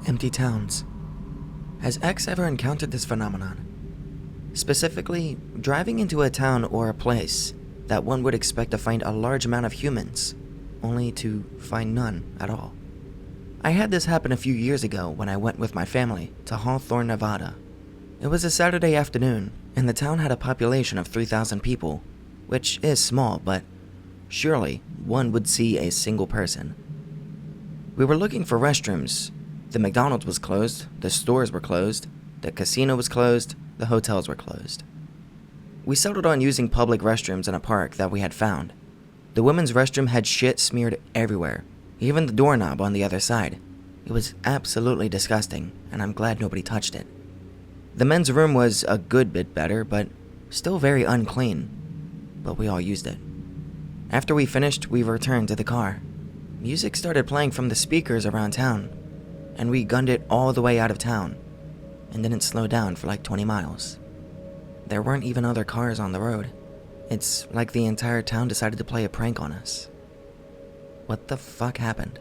Empty towns. Has X ever encountered this phenomenon? Specifically, driving into a town or a place that one would expect to find a large amount of humans, only to find none at all. I had this happen a few years ago when I went with my family to Hawthorne, Nevada. It was a Saturday afternoon, and the town had a population of 3,000 people, which is small, but surely one would see a single person. We were looking for restrooms. The McDonald's was closed, the stores were closed, the casino was closed, the hotels were closed. We settled on using public restrooms in a park that we had found. The women's restroom had shit smeared everywhere, even the doorknob on the other side. It was absolutely disgusting, and I'm glad nobody touched it. The men's room was a good bit better, but still very unclean, but we all used it. After we finished, we returned to the car. Music started playing from the speakers around town, and we gunned it all the way out of town, and didn't slow down for like 20 miles. There weren't even other cars on the road. It's like the entire town decided to play a prank on us. What the fuck happened?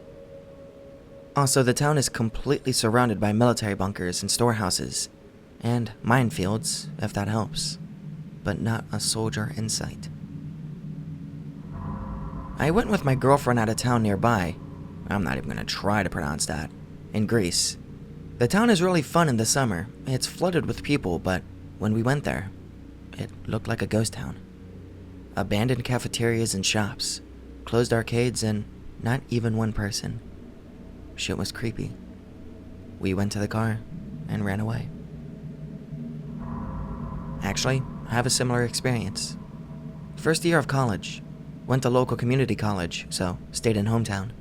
Also, the town is completely surrounded by military bunkers and storehouses, and minefields, if that helps, but not a soldier in sight. I went with my girlfriend out of town nearby. I'm not even gonna try to pronounce that. In Greece. The town is really fun in the summer. It's flooded with people, but when we went there, it looked like a ghost town. Abandoned cafeterias and shops, closed arcades, and not even one person. Shit was creepy. We went to the car and ran away. Actually, I have a similar experience. First year of college. Went to local community college, so stayed in hometown.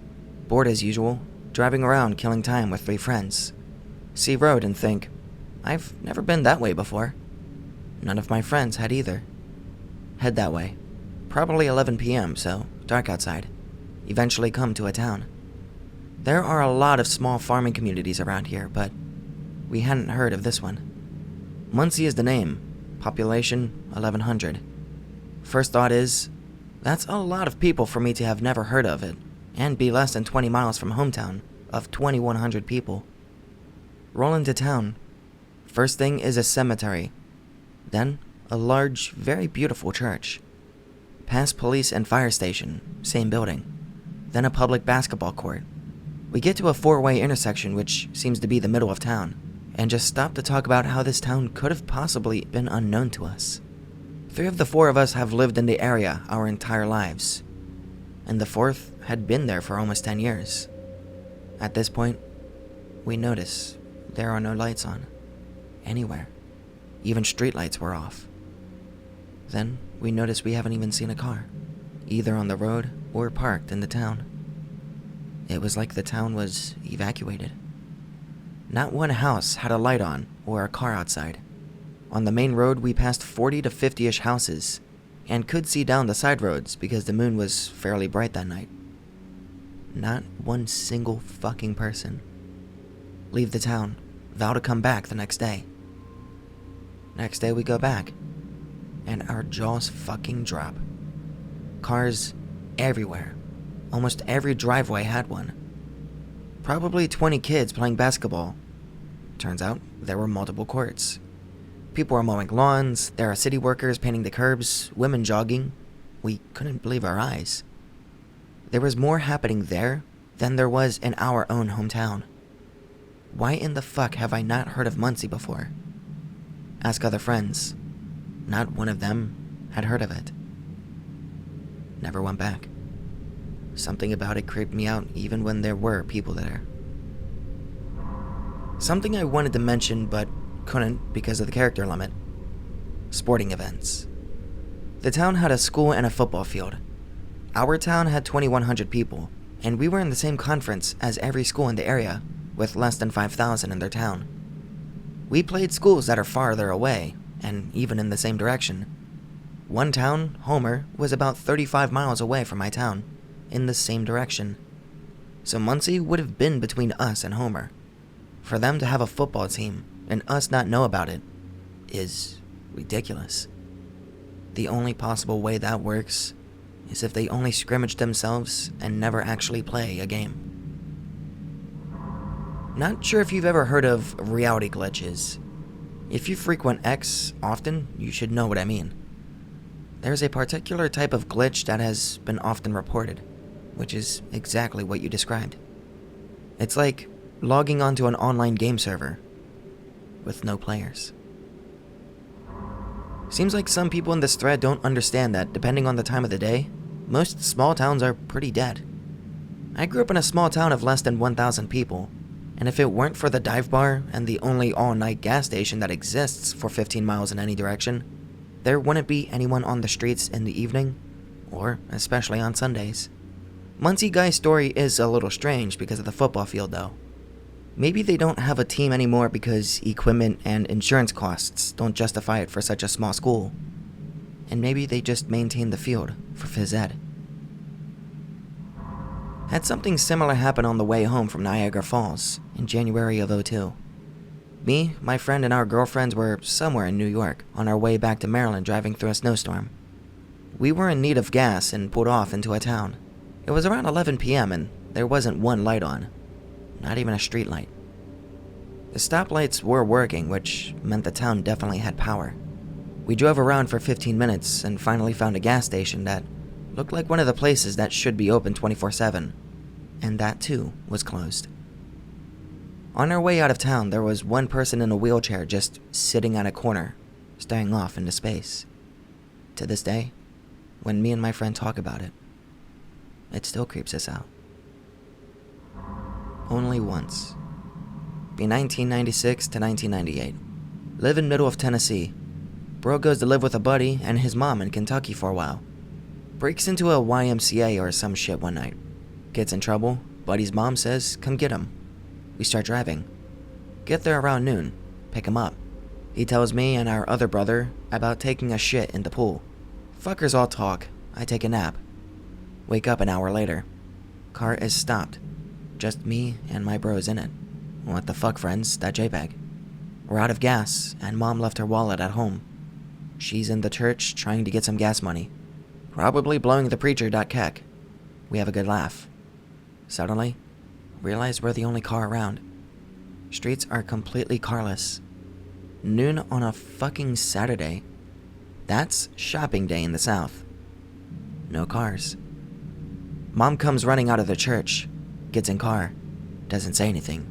Bored as usual, driving around killing time with 3 friends. See road and think, I've never been that way before. None of my friends had either. Head that way. Probably 11 p.m., so dark outside. Eventually come to a town. There are a lot of small farming communities around here, but we hadn't heard of this one. Muncie is the name. Population 1,100. First thought is, that's a lot of people for me to have never heard of it, and be less than 20 miles from hometown of 2,100 people. Roll into town. First thing is a cemetery. Then, a large, very beautiful church. Past police and fire station, same building. Then a public basketball court. We get to a 4-way intersection which seems to be the middle of town, and just stop to talk about how this town could have possibly been unknown to us. 3 of the 4 of us have lived in the area our entire lives, and the 4th had been there for almost 10 years. At this point, we notice there are no lights on, anywhere. Even streetlights were off. Then we notice we haven't even seen a car, either on the road or parked in the town. It was like the town was evacuated. Not one house had a light on or a car outside. On the main road, we passed 40 to 50-ish houses, and could see down the side roads because the moon was fairly bright that night. Not one single fucking person. Leave the town, vow to come back the next day. Next day we go back, and our jaws fucking drop. Cars everywhere. Almost every driveway had one. Probably 20 kids playing basketball. Turns out there were multiple courts. People are mowing lawns, there are city workers painting the curbs, women jogging. We couldn't believe our eyes. There was more happening there than there was in our own hometown. Why in the fuck have I not heard of Muncie before? Ask other friends. Not one of them had heard of it. Never went back. Something about it creeped me out even when there were people there. Something I wanted to mention but couldn't because of the character limit. Sporting events. The town had a school and a football field. Our town had 2,100 people, and we were in the same conference as every school in the area, with less than 5,000 in their town. We played schools that are farther away, and even in the same direction. One town, Homer, was about 35 miles away from my town, in the same direction. So Muncie would have been between us and Homer. For them to have a football team, and us not know about it, is ridiculous. The only possible way that works is if they only scrimmage themselves and never actually play a game. Not sure if you've ever heard of reality glitches. If you frequent X often, you should know what I mean. There's a particular type of glitch that has been often reported, which is exactly what you described. It's like logging onto an online game server with no players. Seems like some people in this thread don't understand that, depending on the time of the day, most small towns are pretty dead. I grew up in a small town of less than 1,000 people, and if it weren't for the dive bar and the only all-night gas station that exists for 15 miles in any direction, there wouldn't be anyone on the streets in the evening, or especially on Sundays. Muncie Guy's story is a little strange because of the football field though. Maybe they don't have a team anymore because equipment and insurance costs don't justify it for such a small school. And maybe they just maintain the field for phys ed. Had something similar happen on the way home from Niagara Falls in January of '02. Me, my friend, and our girlfriends were somewhere in New York on our way back to Maryland driving through a snowstorm. We were in need of gas and pulled off into a town. It was around 11 p.m. and there wasn't one light on. Not even a street light. The stoplights were working, which meant the town definitely had power. We drove around for 15 minutes and finally found a gas station that looked like one of the places that should be open 24/7, and that too was closed. On our way out of town, there was one person in a wheelchair just sitting at a corner, staring off into space. To this day, when me and my friend talk about it, it still creeps us out. Only once. Be 1996 to 1998. Live in middle of Tennessee. Bro goes to live with a buddy and his mom in Kentucky for a while. Breaks into a YMCA or some shit one night. Gets in trouble. Buddy's mom says, come get him. We start driving. Get there around noon. Pick him up. He tells me and our other brother about taking a shit in the pool. Fuckers all talk. I take a nap. Wake up an hour later. Car is stopped. Just me and my bros in it. What the fuck, friends? That JPEG. We're out of gas, and mom left her wallet at home. She's in the church trying to get some gas money. Probably blowing the preacher.kek. We have a good laugh. Suddenly, realize we're the only car around. Streets are completely carless. Noon on a fucking Saturday. That's shopping day in the South. No cars. Mom comes running out of the church. Gets in car. Doesn't say anything.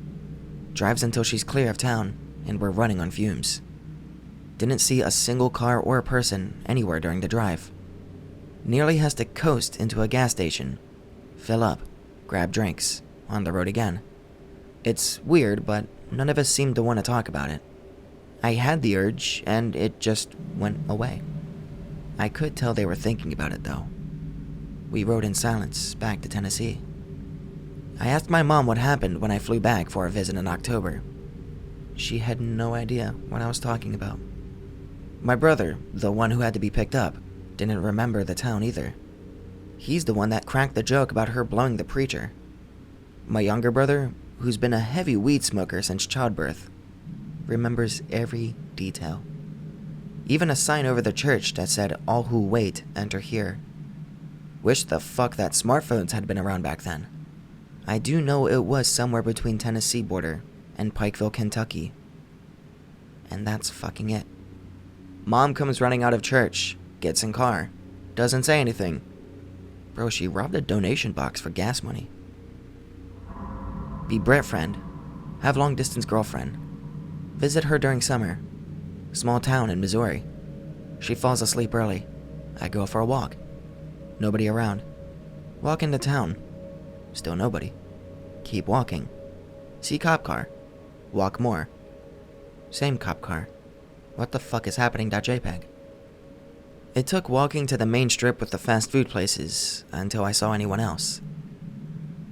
Drives until she's clear of town, and we're running on fumes. Didn't see a single car or person anywhere during the drive. Nearly has to coast into a gas station. Fill up. Grab drinks. On the road again. It's weird, but none of us seemed to want to talk about it. I had the urge, and it just went away. I could tell they were thinking about it, though. We rode in silence back to Tennessee. I asked my mom what happened when I flew back for a visit in October. She had no idea what I was talking about. My brother, the one who had to be picked up, didn't remember the town either. He's the one that cracked the joke about her blowing the preacher. My younger brother, who's been a heavy weed smoker since childbirth, remembers every detail. Even a sign over the church that said, "All who wait, enter here." Wish the fuck that smartphones had been around back then. I do know it was somewhere between Tennessee border and Pikeville, Kentucky. And that's fucking it. Mom comes running out of church, gets in car, doesn't say anything. Bro, she robbed a donation box for gas money. Be Brit friend. Have long distance girlfriend. Visit her during summer. Small town in Missouri. She falls asleep early. I go for a walk. Nobody around. Walk into town. Still nobody. Keep walking. See cop car. Walk more. Same cop car. What the fuck is happening? JPEG. It took walking to the main strip with the fast food places until I saw anyone else.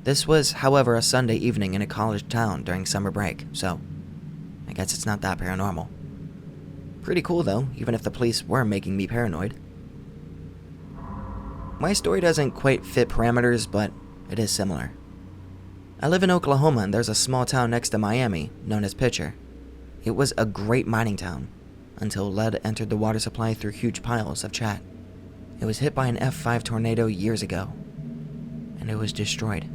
This was, however, a Sunday evening in a college town during summer break, so I guess it's not that paranormal. Pretty cool though, even if the police were making me paranoid. My story doesn't quite fit parameters, but it is similar. I live in Oklahoma and there's a small town next to Miami known as Pitcher. It was a great mining town until lead entered the water supply through huge piles of chat. It was hit by an F5 tornado years ago, and it was destroyed,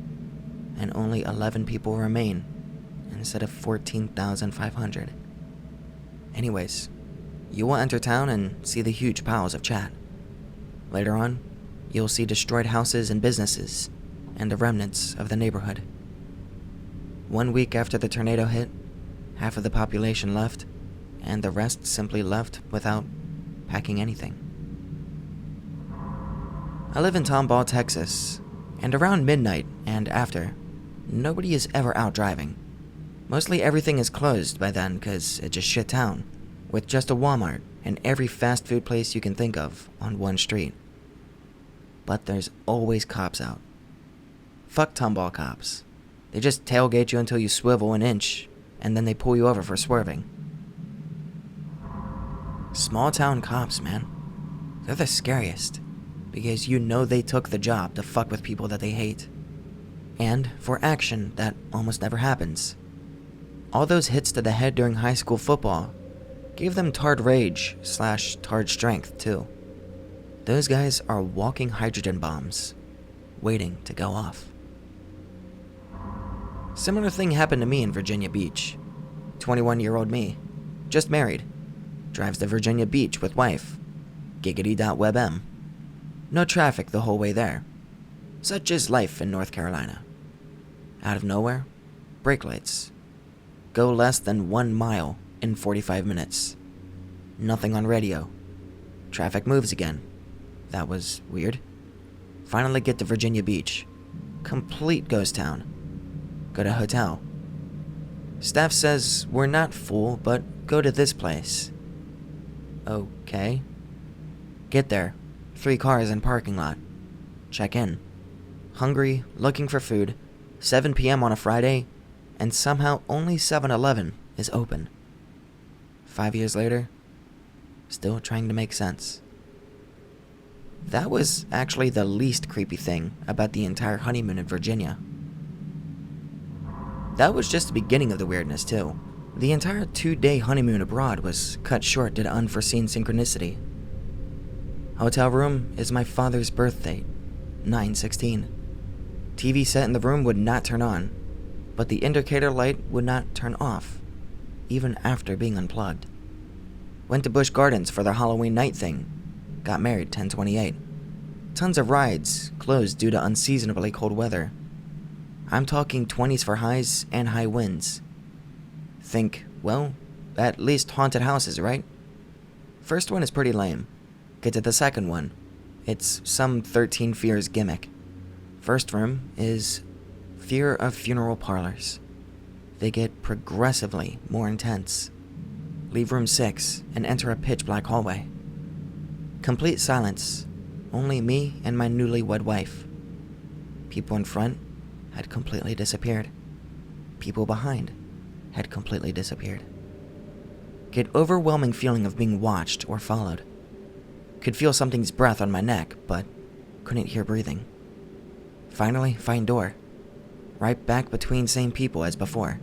and only 11 people remain instead of 14,500. Anyways, you will enter town and see the huge piles of chat. Later on, you'll see destroyed houses and businesses, and the remnants of the neighborhood. 1 week after the tornado hit, half of the population left, and the rest simply left without packing anything. I live in Tomball, Texas, and around midnight and after, nobody is ever out driving. Mostly everything is closed by then because it's a shit town, with just a Walmart and every fast food place you can think of on one street. But there's always cops out. Fuck Tomball cops. They just tailgate you until you swivel an inch, and then they pull you over for swerving. Small town cops, man. They're the scariest, because you know they took the job to fuck with people that they hate. And for action that almost never happens. All those hits to the head during high school football gave them tard rage/tard strength too. Those guys are walking hydrogen bombs, waiting to go off. Similar thing happened to me in Virginia Beach. 21-year-old me, just married, drives to Virginia Beach with wife, giggity.webm. No traffic the whole way there. Such is life in North Carolina. Out of nowhere, brake lights. Go less than 1 mile in 45 minutes. Nothing on radio. Traffic moves again. That was weird. Finally get to Virginia Beach. Complete ghost town. Go to hotel. Staff says we're not full, but go to this place. Okay. Get there. 3 cars in parking lot. Check in. Hungry, looking for food. 7 p.m. on a Friday, and somehow only 7-Eleven is open. 5 years later, still trying to make sense. That was actually the least creepy thing about the entire honeymoon in Virginia. That was just the beginning of the weirdness, too. The entire 2-day honeymoon abroad was cut short due to unforeseen synchronicity. Hotel room is my father's birth date, 9/16. TV set in the room would not turn on, but the indicator light would not turn off, even after being unplugged. Went to Busch Gardens for their Halloween night thing. Got married 10/28. Tons of rides closed due to unseasonably cold weather. I'm talking 20s for highs and high winds. Think, well, at least haunted houses, right? First one is pretty lame. Get to the second one. It's some 13 Fears gimmick. First room is fear of funeral parlors. They get progressively more intense. Leave room 6 and enter a pitch black hallway. Complete silence. Only me and my newlywed wife. People in front had completely disappeared. People behind had completely disappeared. Get overwhelming feeling of being watched or followed. Could feel something's breath on my neck, but couldn't hear breathing. Finally, find door. Right back between same people as before.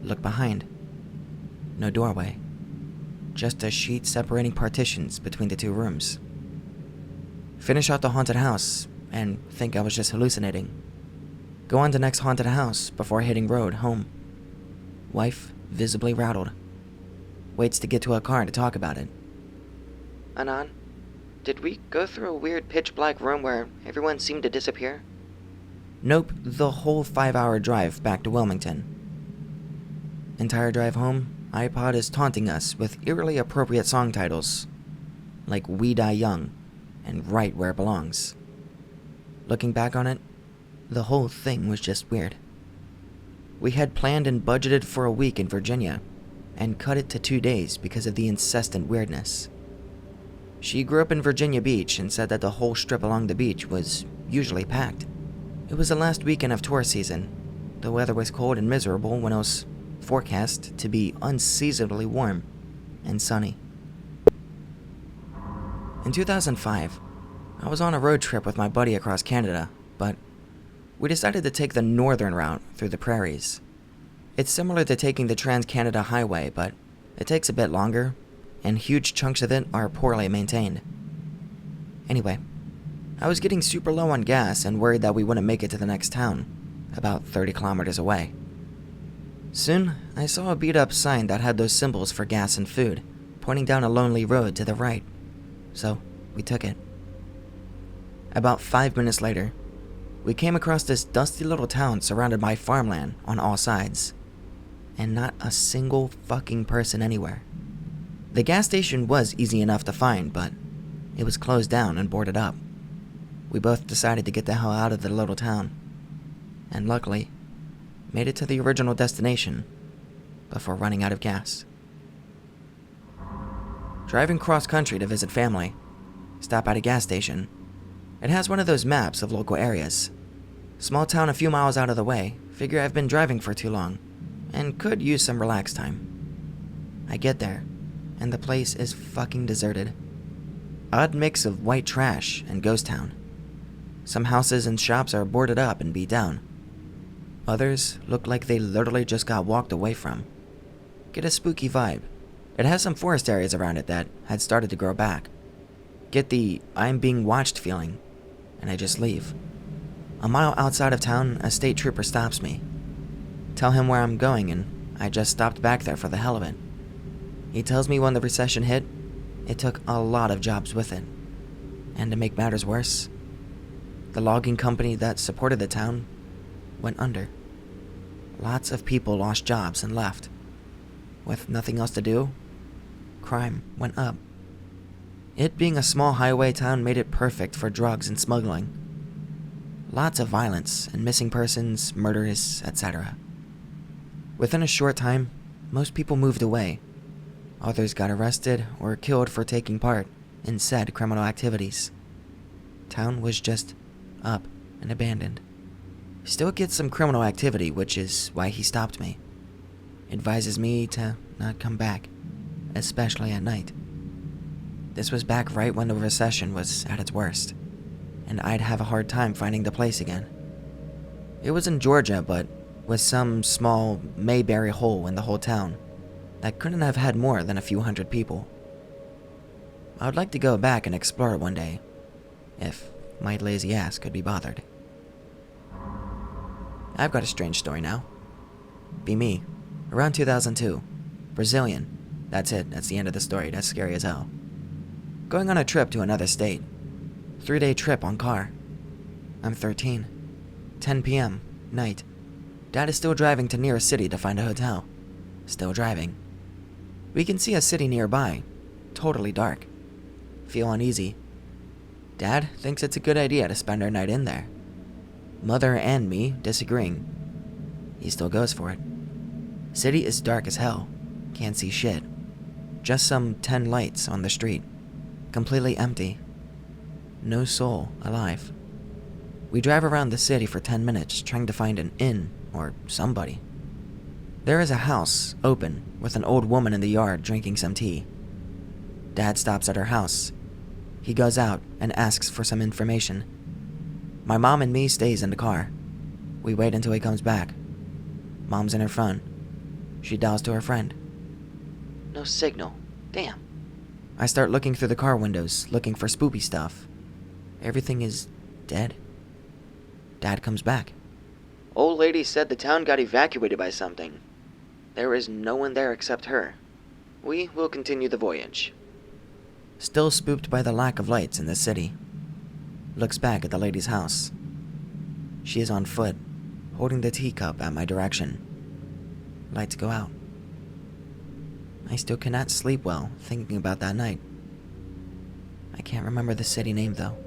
Look behind. No doorway. Just a sheet separating partitions between the 2 rooms. Finish out the haunted house and think I was just hallucinating. Go on to next haunted house before hitting road home. Wife visibly rattled. Waits to get to a car to talk about it. Anan, did we go through a weird pitch black room where everyone seemed to disappear? Nope, the whole 5-hour drive back to Wilmington. Entire drive home, iPod is taunting us with eerily appropriate song titles, like We Die Young and Right Where It Belongs. Looking back on it, the whole thing was just weird. We had planned and budgeted for a week in Virginia, and cut it to 2 days because of the incessant weirdness. She grew up in Virginia Beach and said that the whole strip along the beach was usually packed. It was the last weekend of tour season. The weather was cold and miserable when it was forecast to be unseasonably warm and sunny. In 2005, I was on a road trip with my buddy across Canada, but we decided to take the northern route through the prairies. It's similar to taking the Trans-Canada Highway, but it takes a bit longer, and huge chunks of it are poorly maintained. Anyway, I was getting super low on gas and worried that we wouldn't make it to the next town, about 30 kilometers away. Soon, I saw a beat-up sign that had those symbols for gas and food, pointing down a lonely road to the right. So, we took it. About 5 minutes later, we came across this dusty little town surrounded by farmland on all sides. And not a single fucking person anywhere. The gas station was easy enough to find, but it was closed down and boarded up. We both decided to get the hell out of the little town. And luckily, made it to the original destination before running out of gas. Driving cross-country to visit family. Stop at a gas station. It has one of those maps of local areas. Small town a few miles out of the way. Figure I've been driving for too long and could use some relax time. I get there, and the place is fucking deserted. Odd mix of white trash and ghost town. Some houses and shops are boarded up and beat down. Others look like they literally just got walked away from. Get a spooky vibe. It has some forest areas around it that had started to grow back. Get the I'm being watched feeling, and I just leave. A mile outside of town, a state trooper stops me. Tell him where I'm going, and I just stopped back there for the hell of it. He tells me when the recession hit, it took a lot of jobs with it. And to make matters worse, the logging company that supported the town went under. Lots of people lost jobs and left. With nothing else to do, crime went up. It being a small highway town made it perfect for drugs and smuggling. Lots of violence and missing persons, murders, etc. Within a short time, most people moved away. Others got arrested or killed for taking part in said criminal activities. Town was just up and abandoned. Still gets some criminal activity, which is why he stopped me. Advises me to not come back, especially at night. This was back right when the recession was at its worst, and I'd have a hard time finding the place again. It was in Georgia, but with some small Mayberry hole in the whole town that couldn't have had more than a few hundred people. I would like to go back and explore it one day, if my lazy ass could be bothered. I've got a strange story now. Be me. Around 2002. Brazilian. That's it. That's the end of the story. That's scary as hell. Going on a trip to another state. 3-day trip on car. I'm 13. 10 p.m. Night. Dad is still driving to nearest city to find a hotel. Still driving. We can see a city nearby. Totally dark. Feel uneasy. Dad thinks it's a good idea to spend our night in there. Mother and me disagreeing. He still goes for it. City is dark as hell. Can't see shit. Just some 10 lights on the street. Completely empty. No soul alive. We drive around the city for 10 minutes trying to find an inn or somebody. There is a house, open, with an old woman in the yard drinking some tea. Dad stops at her house. He goes out and asks for some information. My mom and me stays in the car. We wait until he comes back. Mom's in her phone. She dials to her friend. No signal. Damn. I start looking through the car windows, looking for spoopy stuff. Everything is dead. Dad comes back. Old lady said the town got evacuated by something. There is no one there except her. We will continue the voyage. Still spooked by the lack of lights in the city. Looks back at the lady's house. She is on foot, holding the teacup at my direction. Lights go out. I still cannot sleep well thinking about that night. I can't remember the city name though.